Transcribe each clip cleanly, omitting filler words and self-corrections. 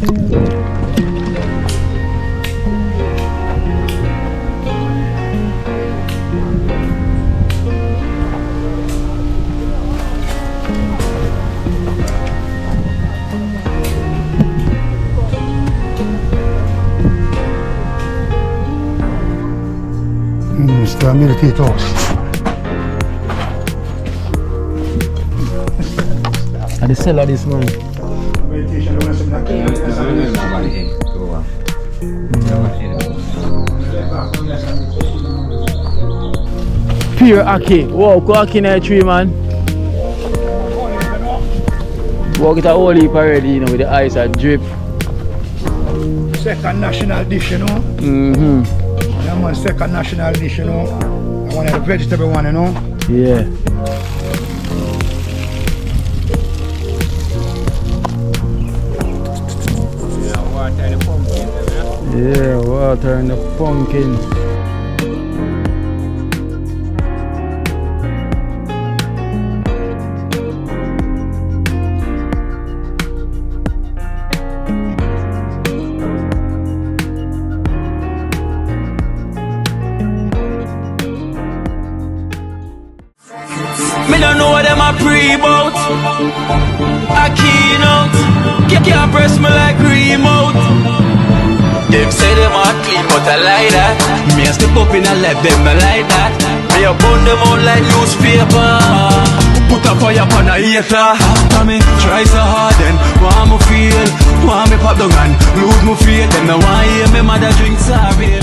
Mr. Milky Toast. I the seller this man. Pure Aki. Wow, go Aki in the tree, man. Walk it a whole heap already, you know, with the ice and drip. Second national dish, you know. Yeah, man, second national dish, you know. I want a vegetable one, you know. Yeah. Yeah, water and the pumpkin. Me don't know what them a pre-bout. A Kino, can't press me like remote. Them say them a clean, but I like that. Me a step up in a left, them not like that. Me a burn them out like newspaper. Put a fire upon a hater. After me try so hard, then want me feel, want me pop down and lose me faith. Them no want hear me mother drink sorry.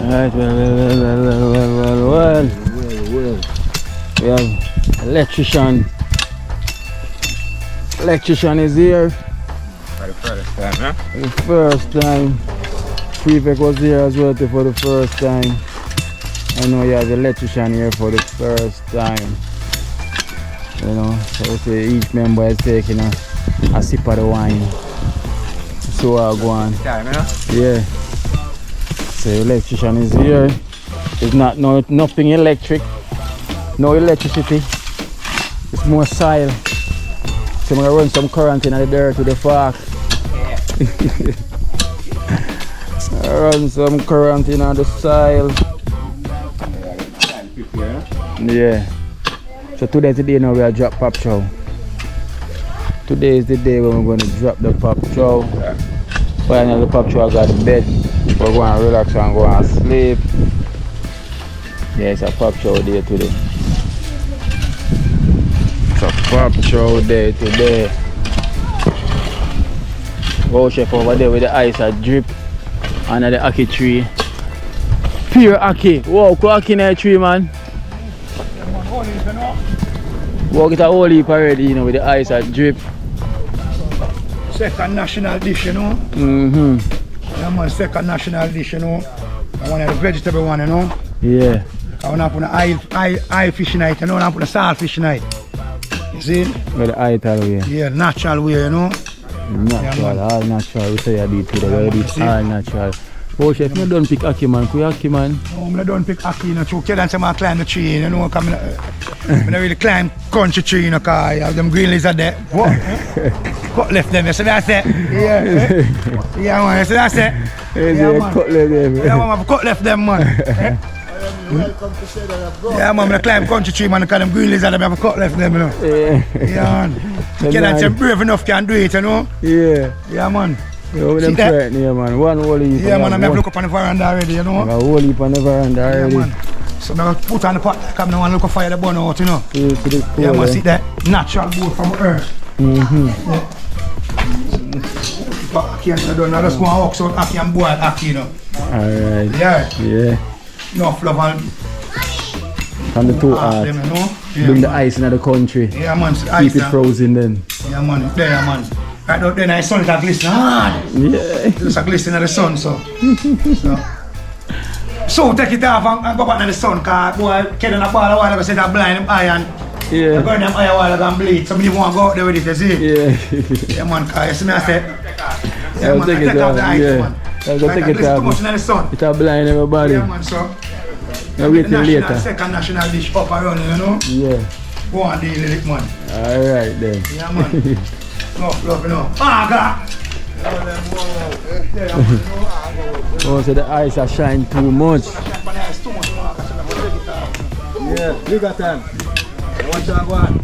Alright, well. We have electrician. Electrician is here. For the first time, huh? For the first time. Prefect was here as well for the first time. I know you have the electrician here for the first time. You know, so we say each member is taking a sip of the wine. So I go on. Time, huh? Yeah. So electrician is here. It's not nothing electric, no electricity. It's more soil. So I'm gonna run some current in the dirt to the fork. Run some current in the soil. Yeah. So today's the day now we are drop pop show. Today is the day when we're going to drop the pop show. Finally the pop show I got in bed. We're going to relax and go and sleep. Yeah, it's a pop show day today. It's a pop show day today. Go chef over there with the ice and drip under the Aki tree. Pure Aki. Wow, go Aki in the tree, man. Walk it a whole heap already, you know, with the ice and drip. Second national dish, you know. Yeah, man, second national dish, you know. I want the vegetable one, you know. Yeah. I want to put an eye fish night, you know. I want to put a salt fish night. You see? With the eye tal way. Yeah, natural way, you know. Natural, all natural. We say I did today, Yeah, we man, did see? all natural. Oh, chef, you don't pick Aki, man. Could you Aki, man? No, I don't pick Aki, you know. So, kids say I climb the tree, you know. Come, I don't really climb country tree, you know, because I have them green lizard there. What? Cut left them, you see that? Yeah, yeah, man, you see that? Yeah, man. Cut left them. Yeah, man, I've cut left them, man. Yeah, man, I climb country tree, man, because them green lizard, I have cut left them, you know. Yeah, man. The kids say brave enough can do it, you know. Yeah. Yeah, man. Yeah, with them frightened here, man. One whole heap. Yeah, man, I'm going to look up on the veranda already, you know. A whole heap on the veranda already. Yeah, man. So I'm going to put on the pot, come now and look at fire the bun out, you know. To the pool, Yeah, man, see that natural boat from earth. Aki and I don't know, just go and walk so Aki and boil Aki, you know. Alright. Yeah. Yeah. No fluff and From the two them, art. you know. Yeah, Bring the man. ice in the country. Yeah, man. So Keep ice it and- frozen then. Yeah, man. There, man. Right out there, the sun is glistening hard. Yeah. It's glistening in the sun, so. So take it off and go back in the sun, because boy, kid in a ball a while ago said that blind him eye and Yeah. burn them eye a while ago and bleed. Somebody want to go out there with it, you see? Yeah. Yeah, man, because you see me, I say, yeah, I'll man, take I it take off the off, ice, yeah. man. I'll go Right, take it glisten off. too much in the sun. It will blind everybody. Yeah, man, so. Now wait till National, later. second national dish up and running, you know? Yeah. Go on, deal with it, man. Alright then. Yeah, man. No, love, you know. Ah, God! Oh, so the eyes are shine too much. Yeah, bigger time. Watch out, one.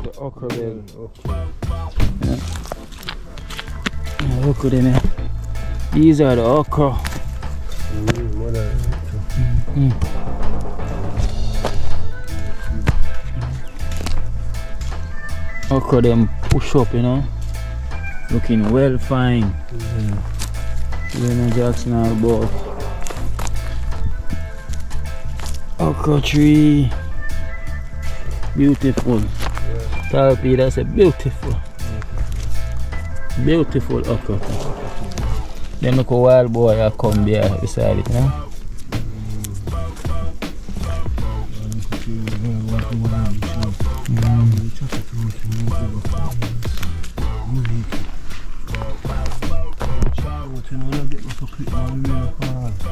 The okra there. Yeah, okra in there. These are the okra. Okra them push up, you know. Looking well fine. Jackson all about. Okra tree. Beautiful. Tell Peter, I said beautiful. Beautiful okra. Then look a wild boy I come there beside it, you know.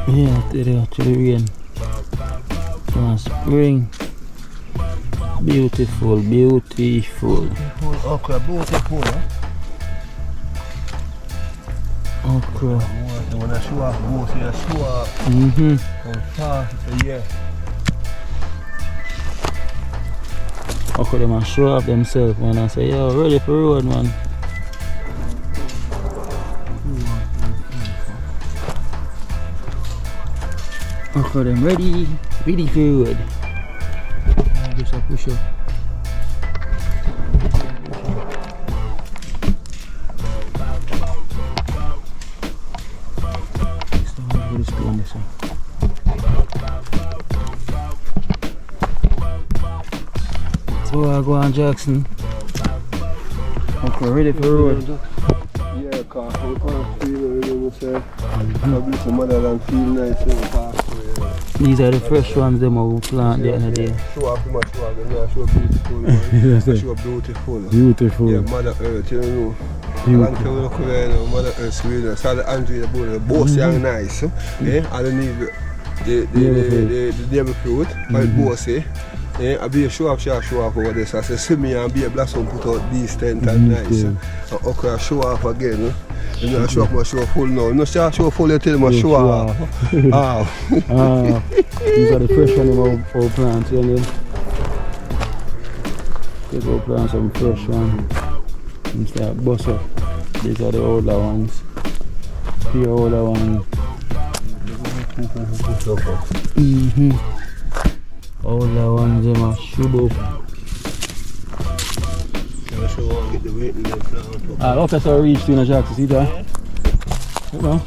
Yeah, today actually rain. Spring. Beautiful, beautiful. Okra, beautiful, huh? Okra. When I show off, both you show off. How fast it's a year. Okra them and show off themselves, man. I say, yo, ready for road, man. Okra them ready for road. Just a push up. So I go on Jackson. Okay, ready for road. Yeah, because we can't feel it, you know, say. Probably some other than feel nice in the park. These are the fresh ones them we plant the other day. Show off too much, show off them, yeah, show beautiful, man. Show beautiful. Beautiful. Yeah, Mother Earth, you know. Long time we look there, you know, Mother Earth, you know. So the Andrew, the boss young nice, eh? I don't need the devil fruit, but the boss, eh? Yeah, I be a show off over this. I say, see me and be a blossom put out these 10 times nice. And okra show off again. You know, I show off my show full now. No show full, you tell me show off. These are the fresh ones for plants, you know. Let's go plant some fresh ones. And start bust up. These are the older ones. The older ones. Older ones, them are shoot up. show and get the weight in the plant up. Okay, so reach to the Jackson, see that? You know?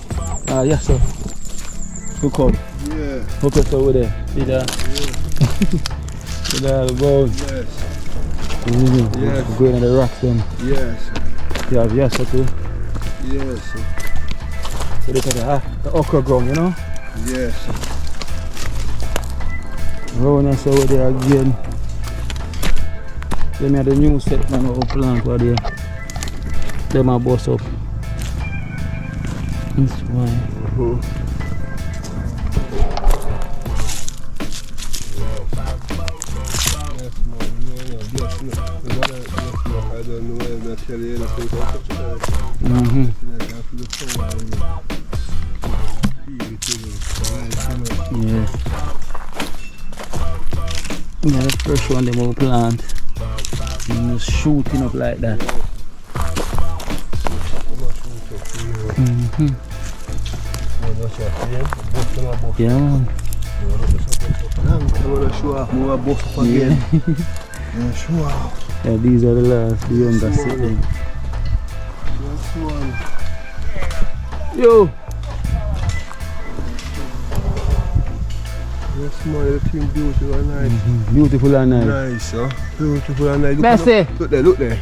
Yes, sir. Good call. Yeah. Okay, so over there. See that? Yeah. See that, the bones. Yes. Yes. Going on the rocks then. Yes. You have yes, sir, too. Yes. So look at the okra ground, you know? Yes. Round us over there again. Then we have the new set man of plant over there. Them are boss up. This one. I don't know where I'm telling you anything. Yes. Yeah, the first one they will plant. And just shooting up like that. Yeah, man. I want to show off more buff up again. Yeah, show off. Yeah, these are the last, the younger sibling. Yes, one. Yo! Yes, man, everything beautiful and nice. Beautiful and nice. Nice, huh? Beautiful and nice. Messi! Look there, look there.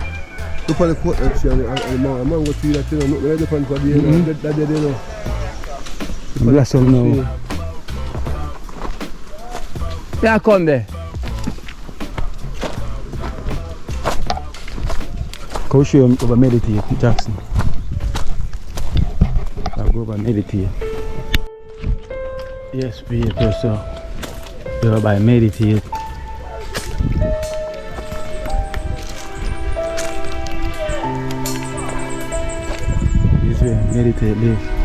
Look on the coat and see, and the man go through that, you know, look right up on the body, you know, that there, you know. Bless up now. Yeah, come there. Go show him over meditate, Jackson. I'll go over meditate. Yes, people, so go over meditate. This way, meditate, live.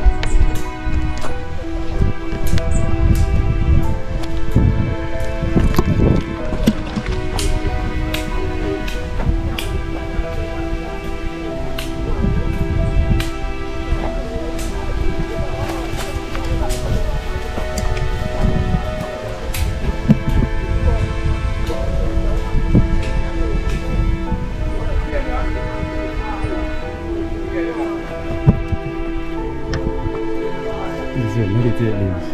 Meditate lives.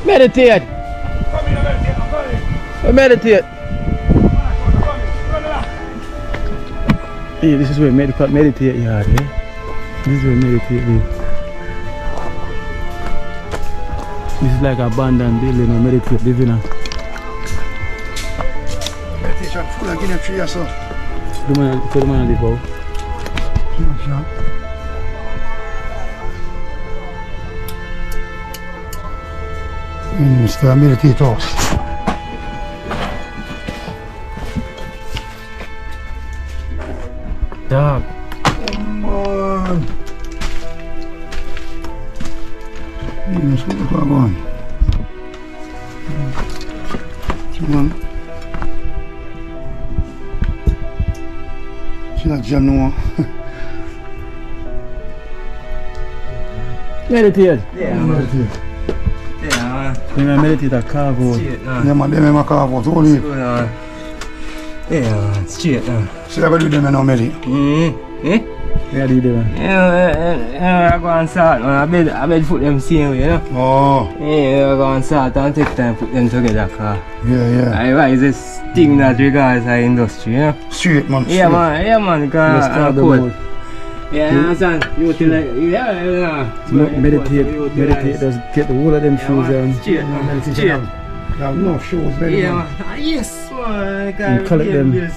Meditate. Meditate. Hey, this is where meditate yard, yeah? This is where meditate live. This is like abandoned building or meditate living on. Meditation full of Guinea tree or so. The man live out. Mr. Meditator. Dog. Come on. Let's go on. Come on. See that jam no. Meditate. Yeah, Meditate. Yeah, When I meditate, I carve out. straight now. Yeah, man, them make carve out only. Good on. Yeah, straight now. See how do them now, meditate. Eh? Where do you do that? Yeah, I go and start, man. I bed put them same way, you know? Oh, Yeah, I go and start and take time put them together, cause yeah. I rise this thing that regards our industry, you know? Straight, man. Yeah, man, because Let's I'm carve them cold. out. Yeah, you understand? You utilize, yeah. Meditate, just get the whole of them shoes on. Straight. Now, no shows, very Yeah, man. man. Yes, man. You collect them. Yeah,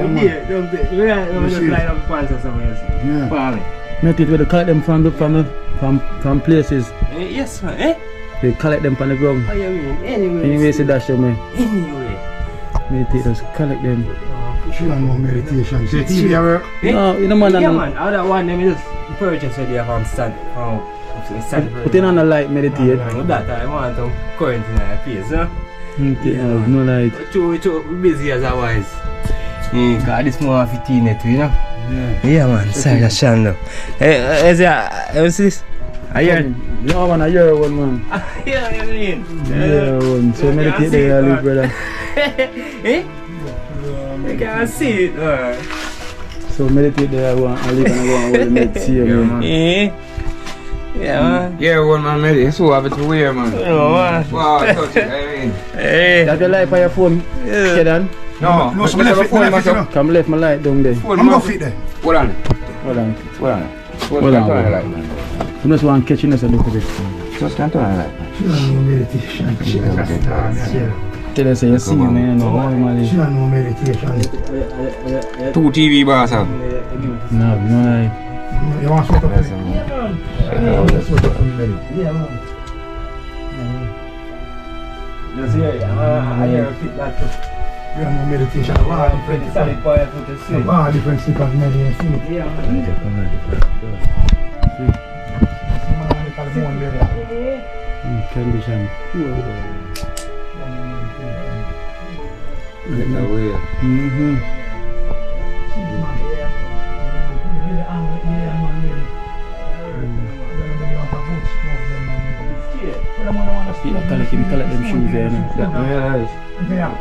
man. don't see. line up pants or something else. Yeah. For me. Meditate, where they collect them from places. Yes, man. Eh? They collect them from the ground. What you mean? Anyway. Anyway, say dash them, man. Anyway. Meditate, just collect them. She don't know meditation. See, TV work. Eh? No, you know, man. Yeah, man. Other one, them just purchase with their from stand from Put it on the light, meditate. That I want some current in my face, huh? No light. Too busy as I was. Cause this more 15 it, you know? Yeah man, sorry that's Shando. Is what's this? A year? No man, a year one man. Yeah, you mean? Yeah one. So meditate there, live, brother. Eh? You can't see it, So meditate there, I live and I go and hold the meditate, man. Eh? Yeah man. Yeah, one man made it. So have it to wear, man. No man. Wow, touch it, I mean. Hey. That your light on your phone, Kedan? No, No, so I left it, you know. Come left my light down there. I'm gonna fit there. Hold on. Hold on. Hold on. Hold on. You just want to catch us a look at it. Just can't turn it like Tell us you see me, you know, normally. No meditation. 2 TV bars up. No light. You want to sort of Yeah man. Just here, I hear fit that too. no meditation. Pretty solid boy to see. Different sleep and meditation. Yeah man. Condition. Collect them shoes there, no?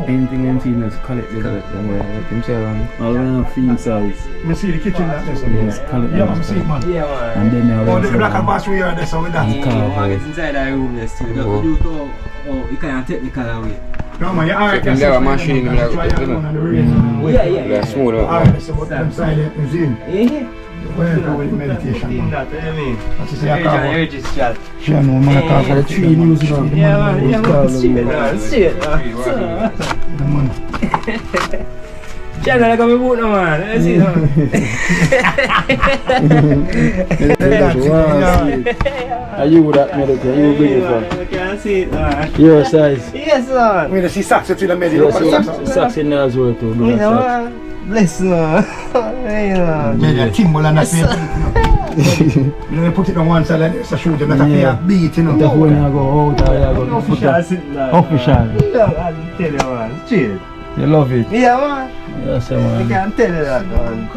Anything them seen is collect them. All around fiend size. I see the kitchen that there. Yes, collect Yeah, them. I see it, man. Yeah man. And then they Oh, the black and pass we are there, so with that. You want to get inside that room there still. You do you can't technical away. No, man, you're alright. Second level machine, Yeah. That's smooth out. Alright, so what them side is in. Eh? Where do we meditation, man? That you mean? That's to say, I can't. Register. Sure, no, man, I can't for the tree news, you know. Yeah man, straight man. Man. Channel like a boot no man. Let's see man. Are you that meditate? You bring it from? You can't see it man. Your size. Yes man. We see socks to the meditation. Socks in there as well too. Do Yeah that man. Bless man. Yeah man. Yeah, Timber and that's it. You know, put it on one side and it's a shoot them, that's a beat, you know. That's when I go out, I go Official sitting there. official. Yeah, I tell you man. Straight. You love it? Yeah man. Yes, You man. can't tell you that man.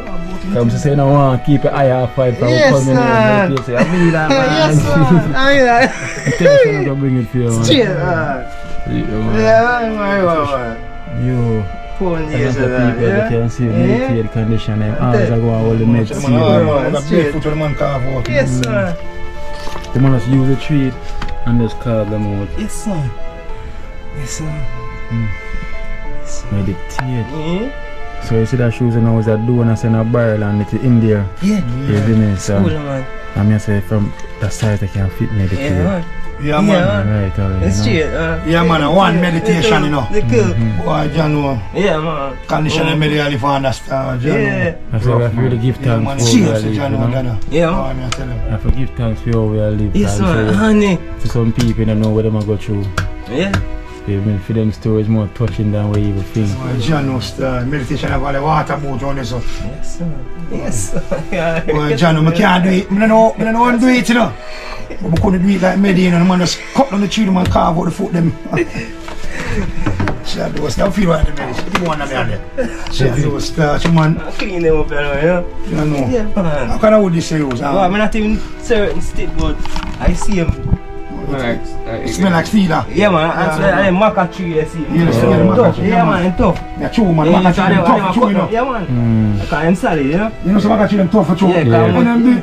Come to say no one keep your eye off fight from Yes, coming man. in. You say, I mean that man. Yes man. I mean that. Tell us I'm gonna bring it for you, man. Straight man. Yeah, man. Yeah man. You. 4 A years lot of of that. people that can see meditate condition, them arms are going all the meds. Man, See, man. barefoot with the man carve out. Yes sir. The man just use the treat and just carve them out. Yes sir. Yes sir. Meditate. Yeah. So you see that shoes now is a donut and a barrel and it's in there. Yeah. You see me? So Cool man. I'm gonna say from that size I can fit meditate. Yeah man. Yeah, man. Right, alright. It's you know. straight. Yeah, man, one meditation, you know. The cool. Boy, John, know. Yeah man. Condition and medially for understand, John. Yeah. That's why I have to really give Yeah, man, thanks for where I cheers, live, John, you know, know. John. Yeah. Oh, I tell him. I have to give thanks for where I live. Yes because, man. Honey. to some people don't know what they go through. Yeah. I mean, for them stories more touching than what you would think. Boy, John knows the meditation have all the water boat on this. Yes sir. Yes sir. Yeah. Boy, John, I can't do it. I don't know how to do it, you know. But I couldn't do it like Medina, and the man just cut down the tree, the man carve out the foot them. She do still feel right the medicine. You want to be on there. She do start, man. Clean them up, you know. You know. Yeah man. How can I hold this serious? Well, I'm not even certain state, but I see him. It smell like cedar. Yeah man, I maca tree, I see him. Yeah, smell like maca tree, Yeah man, tough. Yeah, true man, maca tree them tough for chew, you know. Yeah man. I call him solid, you know. You know some maca tree them tough for chew. Yeah, When them do it,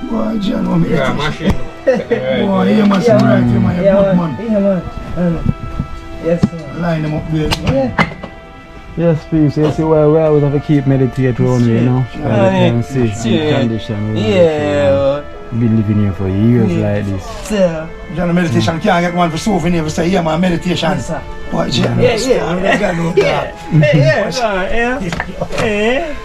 boy, John, want me Yeah, machine. boy, yeah man, some right, you man, you good man. Yeah man. Yes sir. Line them up there. Yeah. Yes, please. So you see why we always have to keep meditate around here, you know? Yeah. All the time, see, Yeah. condition. we Yeah. been living here for years like this. Sir. John, meditation can't get one for souvenir. We say, yeah man, meditation. Yes sir. Boy, John, Yeah.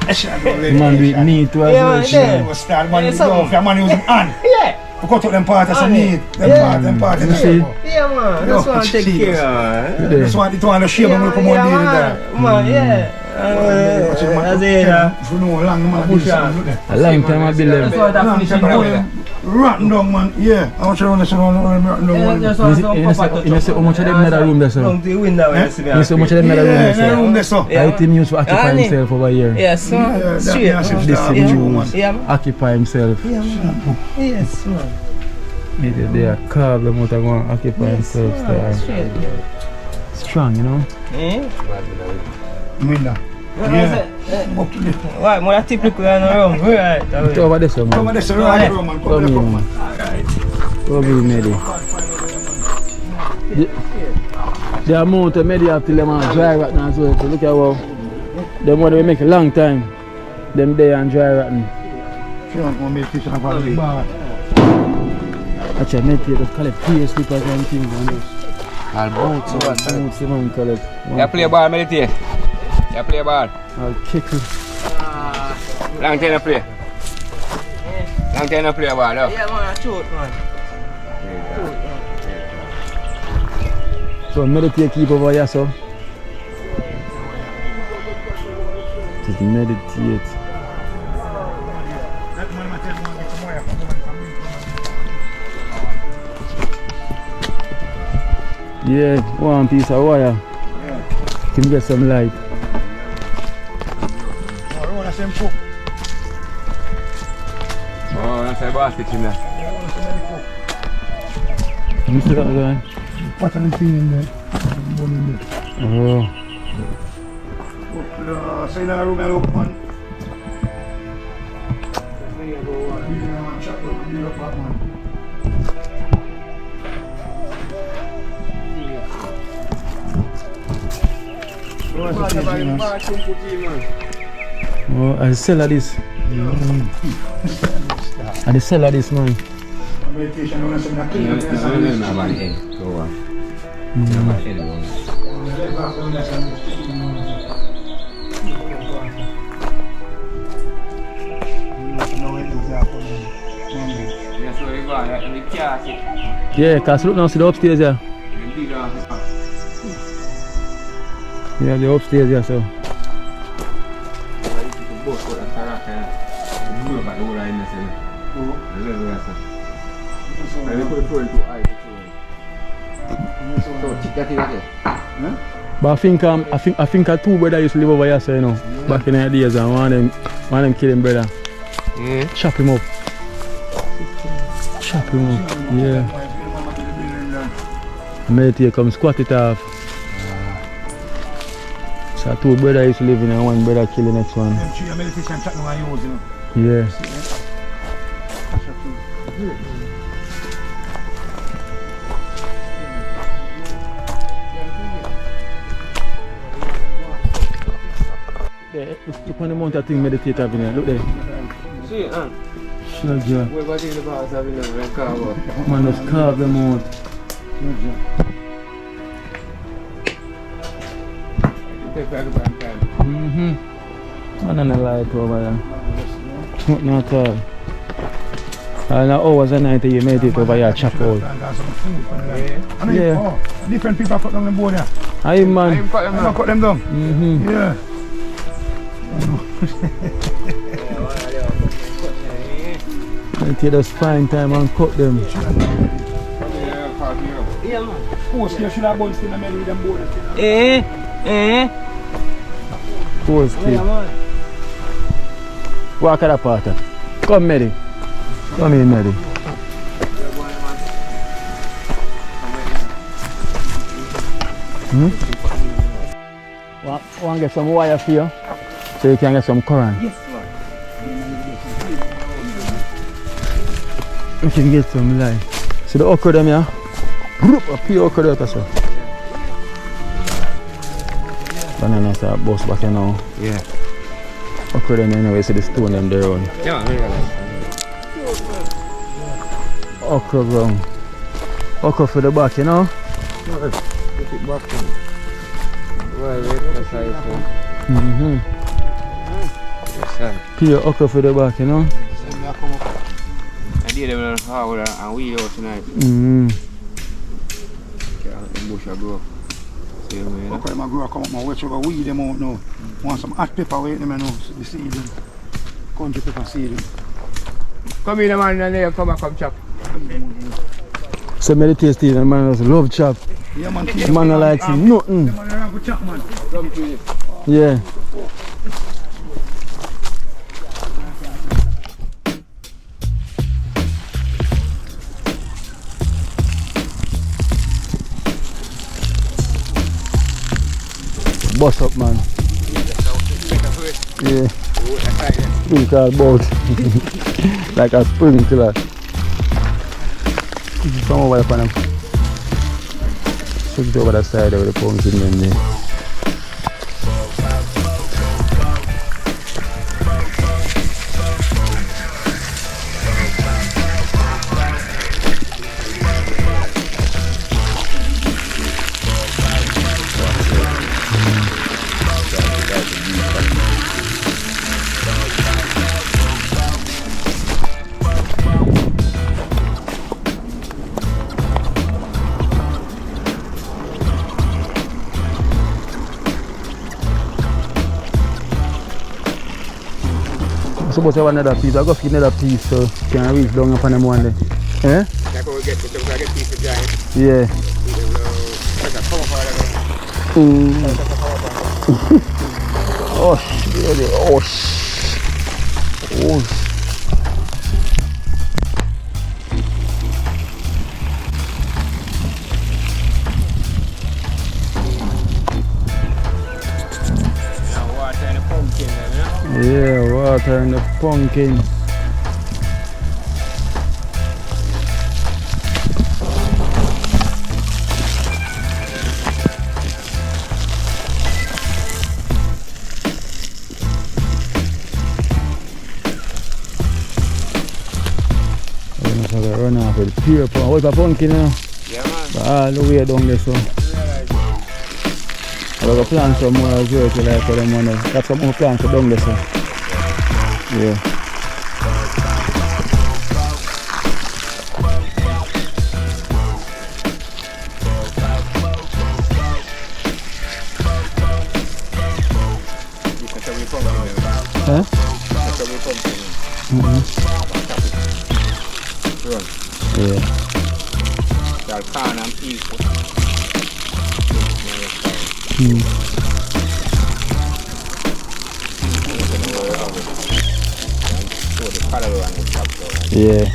The man do it neat too as Yeah, well. man, see. yeah. was start man Yeah, with something. love. Your man use them hand. Yeah. We cut out them part as a need. Them part. You see? Yeah man. That's what I take care of. That's why they want to share them with come on there. Man, yeah. That's it. If you know how long the man do something. A long time I build them. That's what I finish in rotten down, man. Yeah. I want you to understand rotten down, man. Just want some papa You see how much of them in the room there, sir? Down to the window where you see me. You see how much of them in the room there, Yeah, sir? room there, so. Yeah, I think he used to occupy himself over here. Yes, man. Straight. That's This the is true, man. Yeah, man. Occupy himself. Yeah, man. Yes, man. Maybe they are carved them out and go and occupy himself. Straight. Strong, you know? Window. Yeah. Up to the... Why? More typical on the room. Right. It's over there, sir, Come on, man. this is right, man. Come Come on, here, man. Over here, Medi. The amount of Medi have till them are dry rotten as well. So look at how them what we make a long time. Them there and dry rotten. She don't want me to teach her about the bar. Actually, Medi just collect PS slippers and things and this. All boots. Boots, man, collect. You play ball, meditate. You play ball. I'll kick it. Long time you play. Long time you play ball, no? Yeah, man. Shoot, man. So meditate keep over here, so. Just meditate. Yeah, one piece of wire. Can get some light. Oh, that's a basket in there. You see that guy? What's the thing in there? Oh. Say that room, hello, man. Oh, I sell this. I sell this, man. Meditation, I want to say that. Yeah, cause look now, see the upstairs here. Yeah, the upstairs here, so. But I think two brothers used to live over here, so you know, back in the days, and one of them kill him brother. Chop him up. Chop him up, yeah. Meditate come squat it off. So two brothers used to live in and one brother kill the next one. Yeah. There, look on the amount of things meditate having here. Look there. See it, huh? Sure, yeah. We're going to the box having them carve out. Man, just carve them out. Man, and a light over there. Nothing at all. And hours and night you meditate over here, chop out. Yeah. Different people cut down the board there. Aye, man. I cut them down. Yeah. Meditate just find time and cut them. Yeah, man. Post here should have buns in the middle with them board. Post Yeah, kid. man. Walk at that part. Come, Medi. Come in, Medi. Want to get some wire for you so you can get some current. Yes, man. You can get some light. See the okra them here? A pure okra there, sir. Bananas are bust back here now. Yeah. Okra them anyway, see the stone them there on. Yeah, Okra ground. Okra for the back, you know? put it back in. Well, exercise. Yes, sir. Pure okra for the back, you know? I did them forward and we out tonight. The bush will grow. See what I mean? Okay, my grow come up, my watch over weed them out now. Want some hot pepper with them, you know, the seed them. Country pepper seed them. Come in, man, and then come back, come chop. So many tasty and man just love chop. Yeah, man. Man no like see nothing. The man around for chop, man. Yeah. Bust up, man. Yeah. Sprinkle boat. Like a sprinkler. Come over there, man. Put it over the side of the pumpkin in there. Supposed to have another piece. I go feed another piece so can reach down upon them one day. Eh? Like we get piece of giant. Yeah. Oh shit. Oh shit. Oh shit. Yeah, water in the pumpkin. I'm going to run off with pure pumpkin. What's a pumpkin now? Yeah, man. All the way down there, so. I'm going to plant some more as well to like for them money. Got some more plants down there, so. Yeah. Huh? Yeah. Yeah.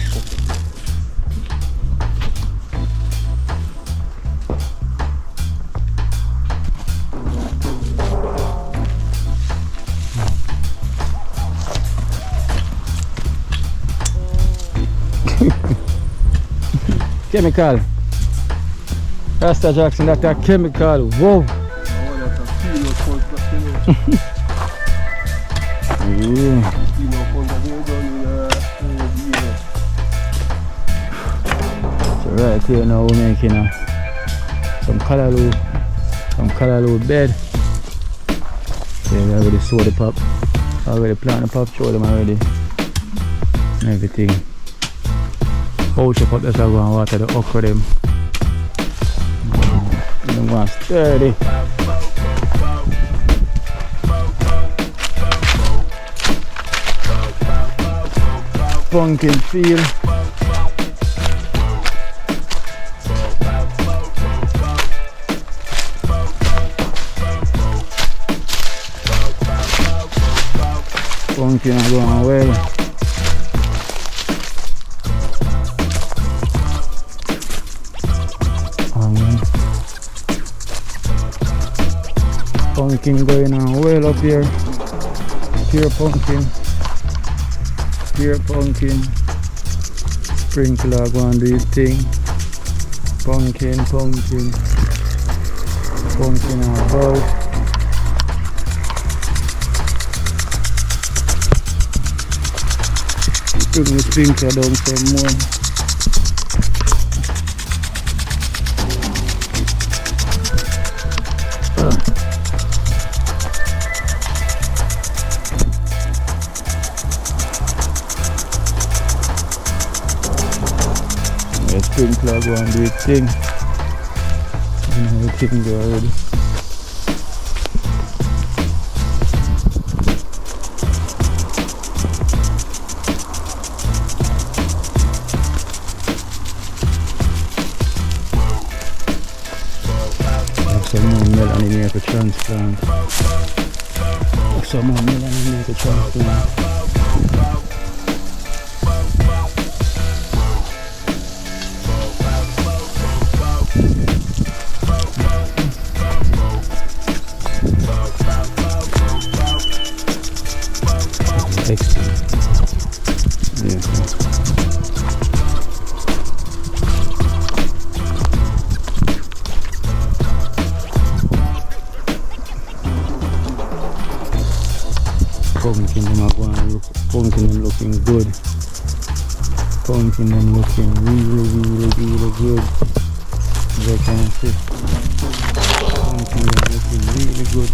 Chemical. Rasta Jackson, that's a chemical. Whoa. Yeah. So right here now we're making some callaloo bed. Yeah, we already saw the pop. Already planted the pop, show them already. And everything. Pouch up that's how I go and water the okra them. Them going sturdy. Pumpkin field. Pumpkin are going well. Pumpkin going on well up here. Pure pumpkin. Pure pumpkin. Sprinkler go and do its thing. Pumpkin. Pumpkin on boat. Put the sprinkler down some more. Sprinkler go and do its thing. Everything go already. melon in here for transplant. Some more melon in here for transplant. Excellent. Yeah. Pumpkin them are going, pumpkin them looking good. Pumpkin them looking really good. As I can see. Pumpkin them looking really good.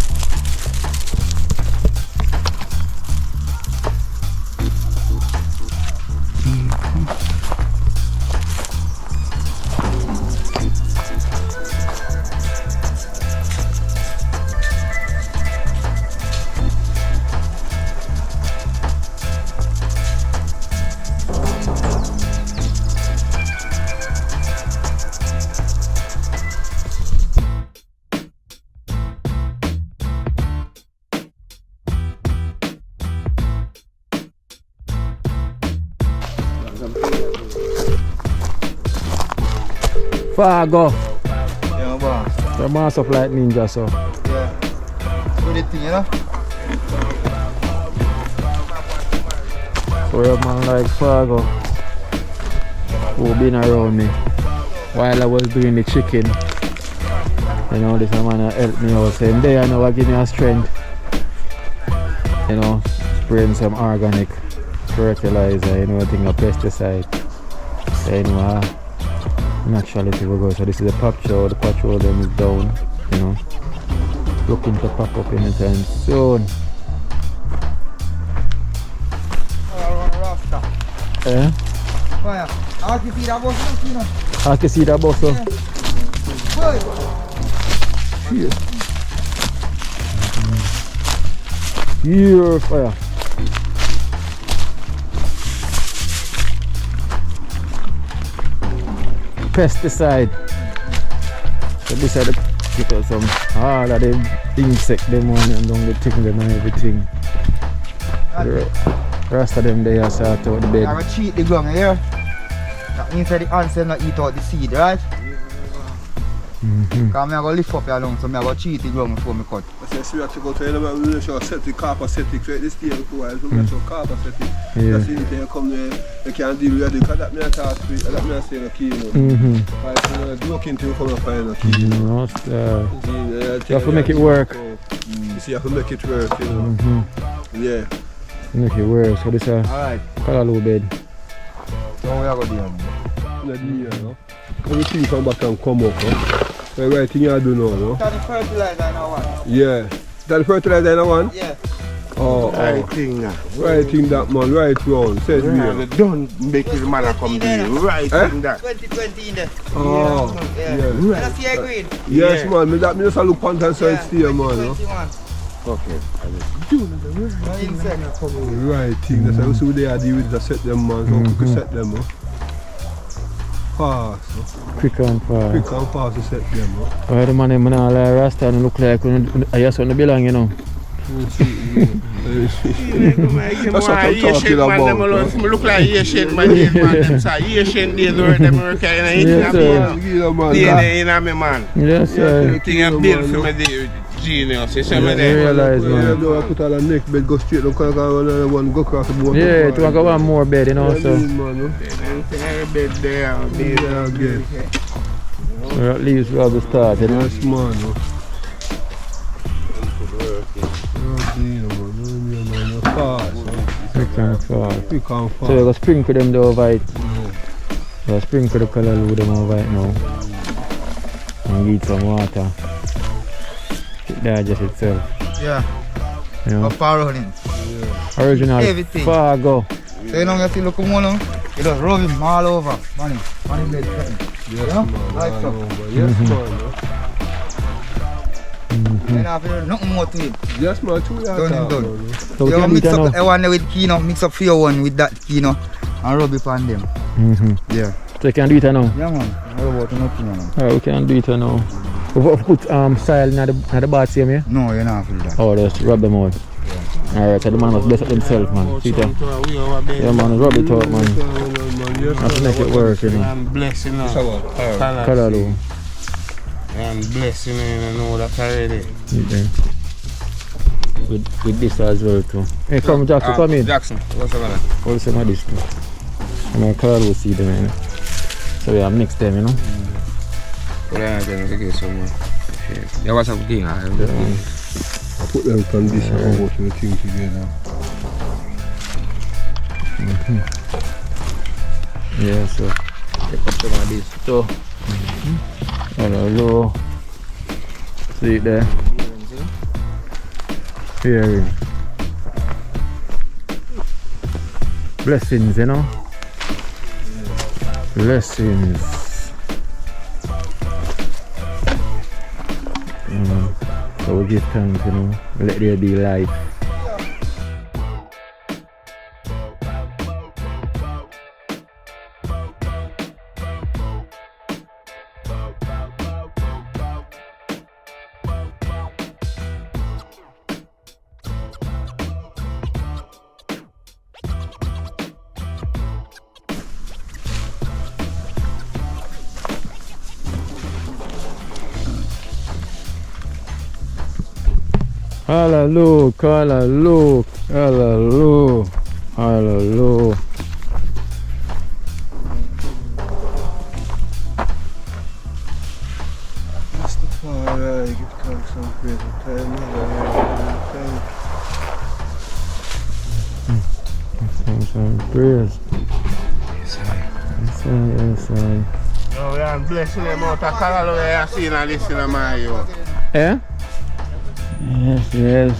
Fargo. Yeah, boss. The mass of like ninja, so. Yeah. Do the thing, you know? So a man like Fargo who been around me while I was doing the chicken. You know, this man helped me out. Saying there, I know, I give me a strength. You know, spraying some organic fertilizer, you know, I think a pesticide. So, you know, naturality will go. So this is the patch road them is down, you know. Looking to pop up anytime soon. Eh? Fire. I can see that boss, you know. I can see that boss. Here, fire. Pesticide. So this is the people some all of them insect them on and down the thing them and everything. The rest of them they are start out the bed. I will cheat the ground here. That means that the ants will not eat out the seed, right? Because I'm going to lift up your lungs, so I'm going to cheat the ground before I cut. I say, we have to go to the we make sure set the carpet setting straight this day for a while. So we make sure carpet setting. Yeah. That's it, they come there, they can't deal with it. Because that me a task for it, that me a say no Kino. Right, so look into come and find a Kino. You have to make it work. You see, you have to make it work, you know. Yeah. Make it work. So this is a Alright. callaloo bed. So we are going to do it. Everything come back and come up. The right thing you do now, no? That's the fertilizer in our one. Yeah. That the fertilizer in the one? Yeah. Right thing now. Right thing that man, right round. Said Yeah, don't make his mother come to you. Right thing that. 2020 in there. Oh, Yeah. yeah. You don't see a green? Yes, Yeah. man. Me that me just a look on and so it's still, man. No? 2021. Okay. No insect. Right thing. That's how we they deal with the set them, man. So quick set them, no? Fast. No? Quick and fast. Quick and fast to set them, no? Why the man them now like Rasta and look like I just want to belong, you know. That's what I'm talking about. Me look like Asian man, them say Asian days where them work in Yes, sir. in me man. Yes, sir. Thing I built for me the genius, you see me I there. realize, Yeah, man. no, I put on a neck bed, go straight, don't come another one, go across the board. Yeah, to go one more bed, you know, so. Bed there, Yeah, again. Or at least we have to start, you know. Yes, man. No. Man, fast. Quick and fast. Quick and fast. So you go sprinkle them over it. You go sprinkle the callaloo them over it now. And give it some water. It digest itself. Yeah. You know. Up and running. Original Everything. Fargo. So you know, you see, look at one, you just rub him all over. Money bed. Yes, You know? man. Like I so. know, but yes, man. You don't have to do nothing more to it. Yes, man. Two Done and done. man. So we You can do mix it up now. the one with Kino, mix up for your one with that Kino and rub it on them. Yeah. So you can do it now. Yeah man, I rub out nothing man. Alright, we can do it now. We put soil in the bath same here? No, you're not feel that. Oh, just rub them out. Alright, so the man must bless up himself, man. See that? Yeah, man, rub it out, man. Have to make it work, you know. I'm blessing now. Color though. I'm blessing and I know that already. Yeah. With this as well too. Hey, come Jackson, come in. Jackson, what's up? What's some of this too? I'm gonna color will see them, you know. So yeah, I'm next time, you know. Well, I'm going to get some more. Yeah, what's up with you? I put them condition and go to the thing together. Yeah, so take up some of this too. Hello. See it there. Hearing. Blessings, you know. Blessings. So we give thanks, you know. Let there be life. Hallelujah, hallelujah, hallelujah, hallelujah. Alright, give thanks and praise the time. Thanks and praise. Yes, I. No, we are blessing them out of color we are seeing and listening to my yo. Eh? Yes.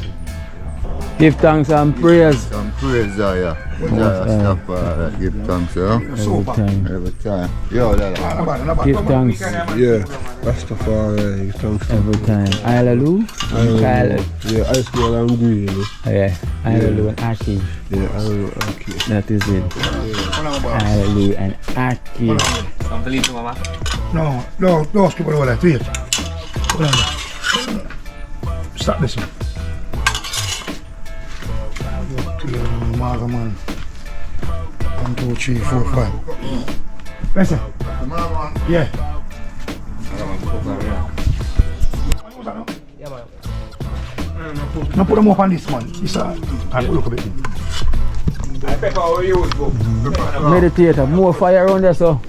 Give thanks and praise. Some praise, yeah. Stop, give thanks, yeah. Every time. Yo, give thanks. Yeah, Rastafari, give thanks. Every time. Hallelujah. Yeah, ice cream and green. Yeah, Hallelujah and Aki. Yeah, Hallelujah and Aki. That is it. Hallelujah and Aki. Some believe to mama? No, don't skip all that. Wait. Hold on. Stop this one. Maga man. 1, 2, 3, 4, 5. Listen. Yeah. Now put them up on this one. This I look a bit. Meditate. More fire around there, so.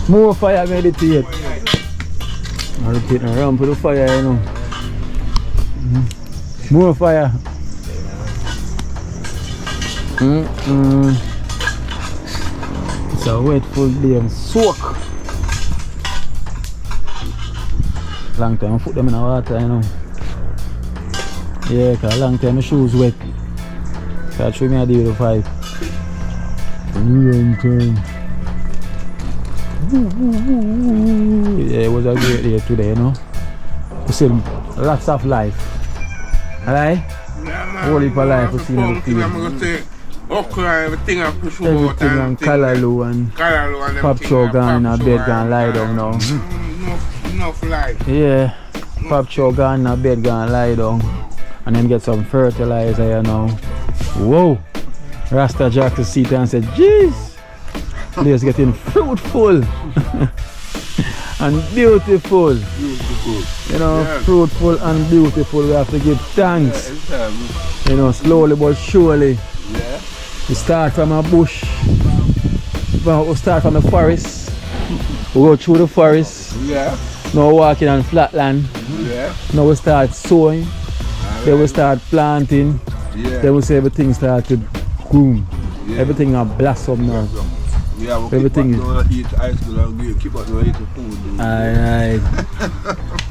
More fire, meditate. I'm repeating around for the fire, you know. More fire. It's a wet full day and soak. Long time I put them in the water, you know. Yeah, cause long time my shoes wet. So I show me a deal with 5. Long time. Yeah, it was a great day today, you know. We see lots of life. Alright? Whole heap of life we see in the field. I'm going to say okra, everything I push over. Everything and callaloo and pop chow gone in a bed gone lie down now. Enough life. Yeah, pop chow gone in a bed gone lie down. And then get some fertilizer, you know. Whoa! Rasta Jackson sit and said, jeez! Place getting fruitful and beautiful. You know, yeah. Fruitful and beautiful. We have to give thanks. You know, slowly but surely. Yeah. We start from a bush. We start from the forest. We go through the forest. Yeah. Now walking on flatland. Yeah. Now we start sowing. Then we start planting. Yeah. Then we see everything start to groom. Yeah. Everything will blossom now. Yeah, we'll everything keep on eat ice cream and keep on eating food. Aye.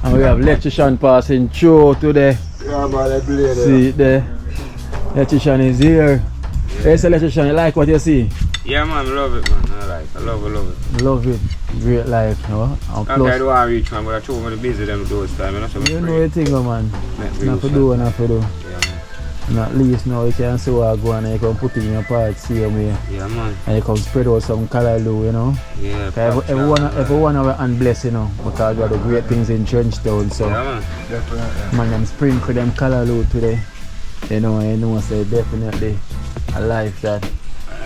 And we have Electrician passing through today. Yeah, man, I believe it. See it there. Electrician is here. Yeah. Yes, Electrician, you like what you see? Yeah, man, I love it, man. I like. I love it. Love it. Great life, you know. And plus, I don't want to reach, man, but I told me to busy them those time. You know the thing, man. Not to do, not to do. Yeah, man. And at least now you can see what I go and you can put it in your part same way. Yeah, man. And you can spread out some callaloo, you know. Yeah. Everyone are unblessed, you know, because we have the great things in Trenchtown. So, Yeah, man. man, I'm sprinkle them callaloo today. You know, say definitely a life that,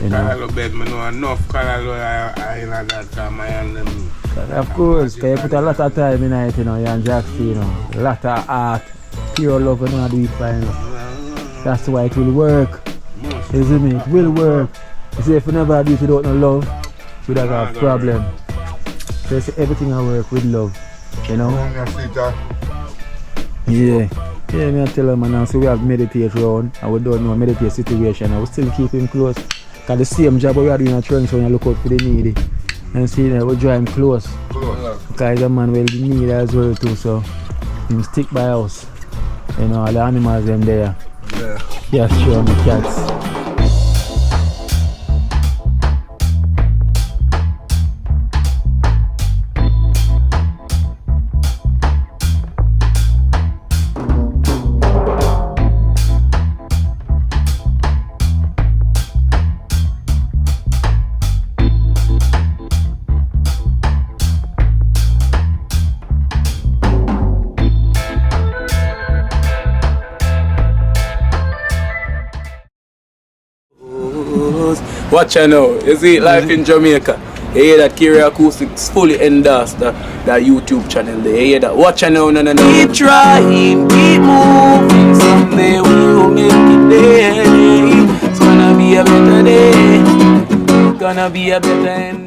you know. Callaloo bed, I know enough callaloo in that time I am them. Of course, because you put a lot of time in it, you know, you and Jackson, you know. A lot of art, pure love, you know, do it fine. That's why it will work. You see me? It will work. You see, if you never do it without no love, we don't have a problem. So you see, everything will work with love, you know? Yeah. Yeah, me I tell them now, so we have meditate round and we don't know meditate situation and we still keep him close. Because the same job we are doing at Trench when you look out for the needy. And see that we draw him close. Because the man will need as well too, so him stick by us. You know, all the animals them there. Yeah, sure, the cats. Watch out now, you see life in Jamaica. You hear that Kiri Acoustics fully endorsed that YouTube channel there. You hear that? Watch out now, no. Keep trying, keep moving. Someday we will make it there. It's gonna be a better day. Gonna be a better end.